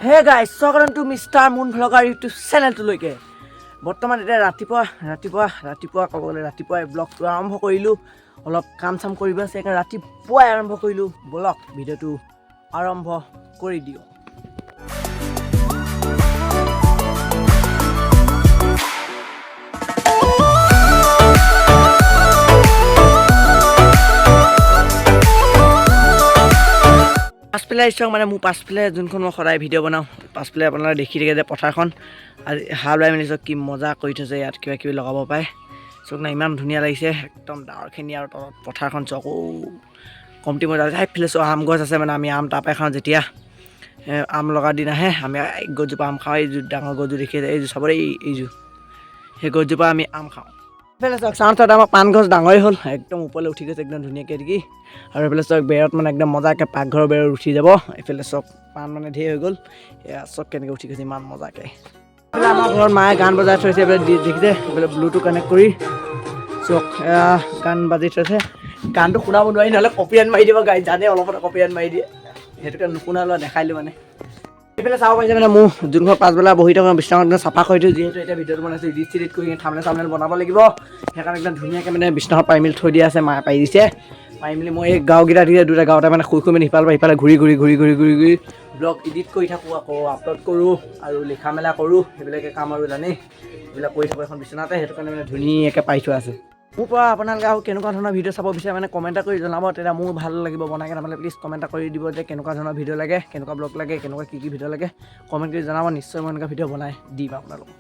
Hey guys স্বাগতম two mister মুন vlogger YouTube চেনেলটোলৈকে। বৰ্তমান এতিয়া ৰাতিপুৱা ক'ব গ'লে ৰাতিপুৱাই ব্লগটো আৰম্ভ কৰিলোঁ। অলপ কাম চাম কৰিব আছে সেইকাৰণে ৰাতিপুৱাই আৰম্ভ কৰিলোঁ। ব'লক ভিডিঅ'টো আৰম্ভ কৰি দিওঁ। পাছফালে আহিছোঁ মানে মোৰ পাছফালে যোনখন মই সদায় ভিডিঅ' বনাওঁ, পাছফালে আপোনালোকে দেখি থাকে যে পথাৰখন আজি হাল বাই মেলি কি মজা কৰি থৈছে। ইয়াত কিবা কিবি লগাব পাৰে। চক না ইমান ধুনীয়া লাগিছে, একদম ডাৱৰখিনি আৰু তলত পথাৰখন চক কমটি মজা লাগিছে। সেইফালে চক আম গছ আছে, মানে আমি আম তাৰপৰাই খাওঁ। যেতিয়া আম লগাৰ দিন আহে আমি গছজোপা আম খাওঁ। এইযোৰ ডাঙৰ গছযোৰ দেখি এইযোৰ চাবলৈ এইযোৰ সেই গছজোপা আমি আম খাওঁ। এইফালে চাওক চাওঁতে আমাৰ পাণ গছ ডাঙৰেই হ'ল, একদম ওপৰলৈ উঠি গৈছে একদম ধুনীয়াকৈ দেখি। আৰু এইফালে চাওক বেৰত মানে একদম মজাকৈ পাকঘৰৰ বেৰত উঠি যাব। এইফালে চক পাণ মানে ঢেৰ হৈ গ'ল। এয়া চক কেনেকৈ উঠি গৈছে ইমান মজাকৈ। এইফালে আমাৰ ঘৰত মায়ে গান বজাই থৈছে, এইফালে দেখিছে এইফালে ব্লুটুথ কানেক্ট কৰি চক এয়া গান বাজি থৈছে। গানটো শুনাব নোৱাৰি, নহ'লে কপিৰাইট মাৰি দিব। গাড়ী জানে অলপতে কপিৰাইট মাৰি দিয়ে, সেইটো কাৰণে নুশুনা লোৱা দেখাইলোঁ মানে। এইফালে চাব পাৰিছে মানে মোৰ যোনখন পাছবেলা বহি থকা বিছনাখন চাফা কৰি থৈ, যিহেতু এতিয়া ভিডিঅ'টো বনাইছোঁ এডিট চেডিট কৰি থাম্বনেল বনাব লাগিব। সেইকাৰণে একদম ধুনীয়াকৈ মানে বিছনাখন পাৰি মেলি থৈ দিয়া আছে, মায়ে পাৰি দিছে। পাৰি মেলি মই এই গাঁওকেইটা দি দুটা গাঁৱতে মানে শুই মানে সিফালৰ পৰা সিফালে ঘূৰি ব্লগ এডিট কৰি থাকোঁ, আকৌ আপলোড কৰোঁ আৰু লিখা মেলা কৰোঁ। সেইবিলাকে কাম আৰু জানেই, এইবিলাক কৰি থাকোঁ এখন বিচনাতে। সেইটো কাৰণে মানে ধুনীয়াকৈ পাৰি থোৱা আছে। মোৰ পৰা আপোনালোকে আৰু কেনেকুৱা ধৰণৰ ভিডিঅ' চাব বিচাৰে মানে কমেণ্ট কৰি জনাব, তেতিয়া মোৰ ভাল লাগিব বনাই কেনে। মানে প্লিজ কমেণ্ট কৰি দিব যে কেনেকুৱা ধৰণৰ ভিডিঅ' লাগে, কেনেকুৱা ব্লগ লাগে, কেনেকুৱা কি ভিডিঅ' লাগে কমেণ্ট কৰি জনাব। নিশ্চয় মই এনেকুৱা ভিডিঅ' বনাই দিম আপোনালোকক।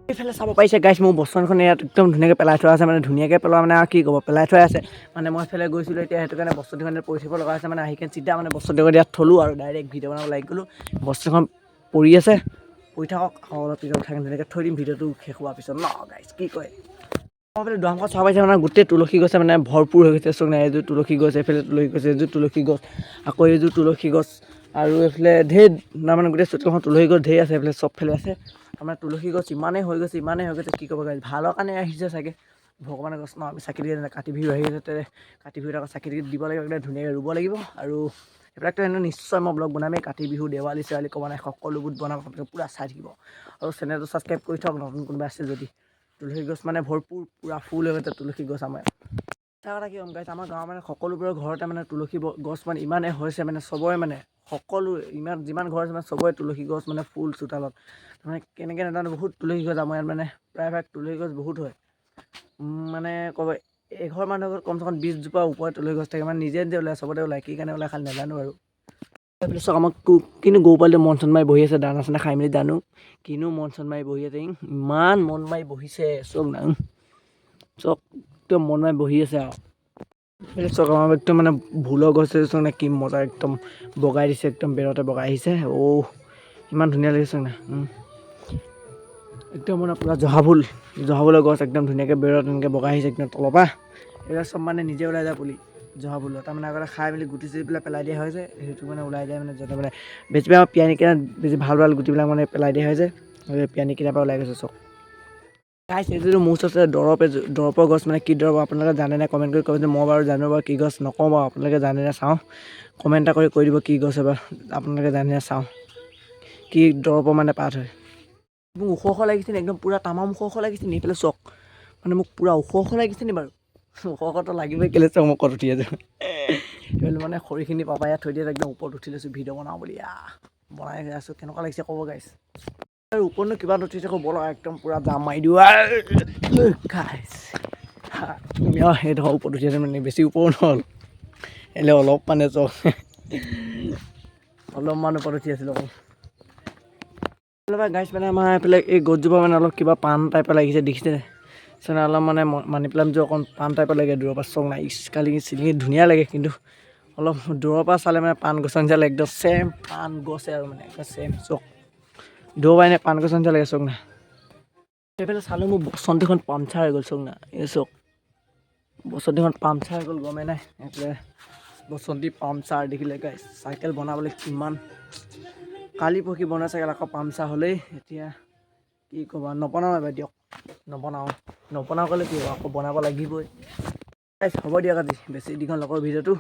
এইফালে চাব পাৰিছে গাইছ, মোৰ বস্তানখন ইয়াত একদম ধুনীয়াকৈ পেলাই থোৱা আছে। মানে ধুনীয়াকৈ পেলোৱা মানে আৰু কি ক'ব, পেলাই থোৱা আছে। মানে মই এইফালে গৈছিলোঁ এতিয়া, সেইটো কাৰণে বস্তুখন পৰি থাকিব লগা আছে। মানে আহি কেনে চিধা মানে বস্তুটো ইয়াত থলোঁ আৰু ডাইৰেক্ট ভিডিঅ' বনাব লাগি গ'লোঁ। বস্তুখন পৰি আছে, পৰি থাকক, আকৌ অলপ পিছত উঠাই ধুনীয়াকৈ থৈ দিম ভিডিঅ'টো শেষ হোৱাৰ পিছত ন গাইছ, কি কয়। মই এইফালে দুৱাৰমুখত চাব পাৰিছে মানে গোটেই তুলসী গছে মানে ভৰপূৰ হৈ গৈছে। চোন এইযোৰ তুলসী গছ, এইফালে তুলসী গছ, এইযোৰ তুলসী গছ, আকৌ এইযোৰ তুলসী গছ, আৰু এইফালে ঢেৰ মানে গোটেই চোতালখন তুলসী গছ ঢেৰ আছে। এইফালে চবফালে আছে আমাৰ তুলসী গছ। ইমানেই হৈ গৈছে কি ক'ব গাইছ, ভালৰ কাৰণে আহিছে চাগে। ভগৱানৰ গছ ন, আমি চাকি দি কাতি বিহু আহি আছে, কাতি বিহুত আকৌ চাকি দিব লাগিব, ধুনীয়াকৈ ৰুব লাগিব। আৰু সেইবিলাকতো এনেও নিশ্চয় মই ব্লগ বনামেই। কাতি বিহু দেৱালী চেৱালী ক'ব নাই, সকলোবোৰ বনাম। পূৰা চাই থাকিব আৰু চেনেলটো ছাবস্ক্ৰাইব কৰি থওক নতুন কোনোবা আছে যদি। তুলসী গছ মানে ভৰপূৰ পূৰা ফুল হৈ গৈছে তুলসী গছ আমাৰ। এটা কথা কি ক'ম গাইছ, আমাৰ গাঁৱৰ মানে সকলোবোৰৰ ঘৰতে মানে তুলসী গছ মানে ইমানেই হৈছে মানে চবৰে মানে সকলো ইমান যিমান ঘৰ আছে মানে চবৰে তুলসী গছ মানে ফুল চোতালত। মানে কেনেকৈ নাজানো বহুত তুলসী গছ আমাৰ ইয়াত মানে প্ৰায়ভাগ তুলসী গছ বহুত হয়। মানে ক'ব এঘৰ মানুহৰ ঘৰত কমচে কম 20 জোপা ওপৰত তুলসী গছ থাকে। মানে নিজে ওলায়, চবতে ওলায়, কি কাৰণে ওলায় খালি নাজানো আৰু। এইফালে চাওক আমাক কিনো গৰু পোৱালিটো মন চন মাৰি বহি আছে, দানা চানা খাই মেলি জানো কিনো মন চন মাৰি বহি আছে। ইমান মন মাৰি বহিছে চক না, চক একদম মন মাৰি বহি আছে আৰু। এইফালে চক আমাৰ একদম মানে ভোলৰ গছ চক না, কি মজা একদম বগাই দিছে, একদম বেৰতে বগাই আহিছে। ইমান ধুনীয়া লাগিছে না, একদম মানে পূৰা জহাভোলৰ গছ একদম ধুনীয়াকৈ বেৰত এনেকৈ বগাই আহিছে একদম তলৰ পৰা। এইবিলাক চব মানে নিজে ওলাই যায় পুলি জহাভোলৰ। তাৰমানে আগতে খাই মেলি গুটি চুটি পেলাই দিয়া হয় যে, সেইটো মানে ওলাই যায় মানে য'তে মানে বেছি আমাৰ পিয়ানিকেইটা বেছি ভাল গুটিবিলাক মানে পেলাই দিয়া হয় যে, পিয়ানিকেইটাৰ পৰা ওলাই গৈছে চক। গাইছ এইটো মোৰ ওচৰত দৰৱৰ গছ, মানে কি দৰৱ আপোনালোকে জানে নে কমেণ্ট কৰি ক'ব। মই বাৰু জানো বাৰু কি গছ, নকওঁ বাৰু আপোনালোকে জানে নে চাওঁ কমেণ্ট এটা কৰি কৈ দিব কি গছ এবাৰ আপোনালোকে জানে নে চাওঁ, কি দৰৱৰ মানে পাত হয়। মোক ওখ লাগিছে নি, একদম পূৰা তামাম ওখ লাগিছে নি। এইফালে চক মানে মোক পূৰা ওখ লাগিছে নি বাৰু, ওখটো লাগিবই কেলৈ চক মই ক'ত উঠি আছোঁ। এইফালে মানে খৰিখিনি পাপাই ইয়াত থৈ দিয়ে, একদম ওপৰত উঠি লৈছোঁ ভিডিঅ' বনাওঁ বুলি। বনাই আছোঁ, কেনেকুৱা লাগিছে ক'ব গাইছ। আৰু ওপৰতনো কিবা উঠি থাকোঁ, ব'লক একদম পূৰা জাম মাৰি দিওঁ গাইছ। তুমি আৰু সেই ধৰ ওপৰত উঠি আছোঁ মানে বেছি ওপৰ নহ'ল, এনেই অলপ মানে চক অলপমান ওপৰত উঠি আছিলোঁ অকল। গাইছ মানে আমাৰ এইফালে এই গছজোপা মানে অলপ কিবা পাণ টাইপৰ লাগিছে, দেখিছে চোন অলপ মানে মানি প্লাণ্টযোৰ অকণ পাণ টাইপৰ লাগে দূৰৰ পৰা চক নাই। কালি চিলিঙি ধুনীয়া লাগে, কিন্তু অলপ দূৰৰ পৰা চালে মানে পাণ গছৰ নিচিনা লাগে, একদম ছেম পাণ গছে আৰু মানে ছেম চক দূৰৰ পৰা এনেই পাণ গছৰ নিচিনা লাগে চক না। সেইফালে চালোঁ মোৰ বসন্তীখন পামচাৰ হৈ গ'ল চক না, এই চক বসন্তীখন পামচাৰ হৈ গ'ল গমেই নাই। এইফালে বসন্তী পামচাৰ দেখিলে গাইছ, চাইকেল বনাবলৈ কিমান কালি পৰহি বনোৱা চাইকেল আকৌ পামচাৰ হ'লেই। এতিয়া কি ক'বা, নবনাওঁ এবাৰ দিয়ক, নবনাওঁ ক'লে কি হ'ব, আকৌ বনাব লাগিবই। হ'ব দিয়ক আজি বেছি দীঘল নকৰোঁ ভিডিঅ'টো।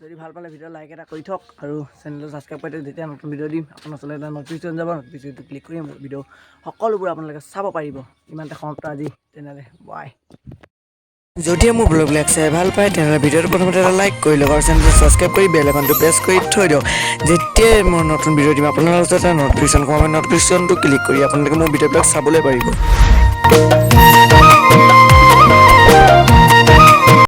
যদি ভাল পালে ভিডিঅ' লাইক এটা কৰি থওক আৰু চেনেলটো ছাবস্ক্ৰাইব কৰি যেতিয়া নতুন ভিডিঅ' দিম আপোনাৰ ওচৰলৈ এটা নটিফিকেশ্যন যাব নটিফিকেশ্যনটো ক্লিক কৰি মোৰ ভিডিঅ' সকলোবোৰ আপোনালোকে চাব পাৰিব ইমানতে সমাপ্ত আজি তেনেহ'লে বাই যদিহে মোৰ ব্লগবিলাক চাই ভাল পায় তেনেহ'লে ভিডিঅ'টো প্ৰথমতে এটা লাইক কৰি লওক আৰু চেনেলটো ছাবস্ক্ৰাইব কৰি বেল আইকনটো প্ৰেছ কৰি থৈ দিয়ক যেতিয়াই মই নতুন ভিডিঅ' দিম আপোনালোকৰ ওচৰত এটা নটিফিকেশ্যন কম নটিফিকেশ্যনটো ক্লিক কৰি আপোনালোকে মোৰ ভিডিঅ'বিলাক চাবলৈ পাৰিব